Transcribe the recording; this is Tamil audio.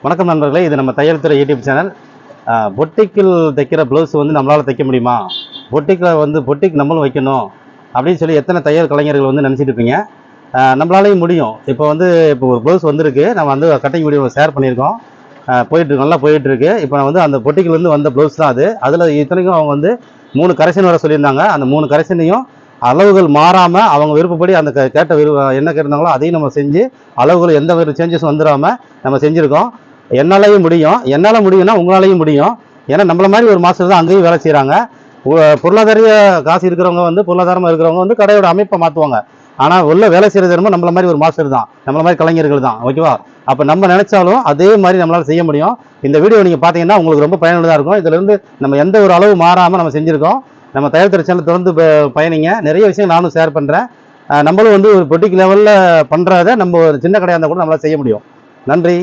வணக்கம் நண்பர்களே, இது நம்ம தையல் துறை யூடியூப் சேனல். பொட்டிக்கில் தைக்கிற ப்ளவுஸ் வந்து நம்மளால் தைக்க முடியுமா, பொட்டிக் நம்மளும் வைக்கணும் அப்படின்னு சொல்லி எத்தனை தையல் கலைஞர்கள் வந்து நினச்சிட்டு இருப்பீங்க. நம்மளாலையும் முடியும். இப்போ ஒரு ப்ளவுஸ் வந்திருக்கு, நம்ம வந்து கட்டிங் வீடியோ ஷேர் பண்ணியிருக்கோம். போயிட்டுருக்கு, நல்லா போயிட்டுருக்கு. இப்போ நான் வந்து அந்த பொட்டிக்கிலேருந்து வந்த ப்ளவுஸ் தான் அது. அதில் இத்தனைக்கும் அவங்க வந்து 3 கரெக்ஷன் வர சொல்லியிருந்தாங்க. அந்த 3 கரெக்ஷனையும் அளவுகள் மாறாமல் அவங்க விருப்பப்படி அந்த கேட்ட என்ன கேட்டிருந்தாங்களோ அதையும் நம்ம செஞ்சு அளவுகள் எந்த ஒரு சேஞ்சஸும் வந்துடாமல் நம்ம செஞ்சுருக்கோம். என்னாலையும் முடியும். என்னால் முடியும்னா உங்களாலையும் முடியும். ஏன்னா நம்மள மாதிரி ஒரு மாஸ்டர் தான் அங்கேயும் வேலை செய்கிறாங்க. பொருளாதார காசு இருக்கிறவங்க வந்து பொருளாதாரமாக இருக்கிறவங்க வந்து கடையோட அமைப்பை மாற்றுவாங்க. ஆனால் உள்ள வேலை செய்கிறது என்னமோ நம்மள மாதிரி ஒரு மாஸ்டர் தான், நம்மள மாதிரி கலைஞர்கள் தான். ஓகேவா? அப்போ நம்ம நினைச்சாலும் அதே மாதிரி நம்மளால் செய்ய முடியும். இந்த வீடியோ நீங்கள் பார்த்தீங்கன்னா உங்களுக்கு ரொம்ப பயனுள்ளதாக இருக்கும். இதிலிருந்து நம்ம எந்த ஒரு அளவு மாறாமல் நம்ம செஞ்சுருக்கோம். நம்ம தையல் துறை சேனல் தொடர்ந்து பயணிங்க. நிறைய விஷயம் நானும் ஷேர் பண்ணுறேன். நம்மளும் வந்து ஒரு பொட்டிக் லெவலில் பண்ணுறத நம்ம ஒரு சின்ன கடையாக இருந்தால் கூட நம்மளால் செய்ய முடியும். நன்றி.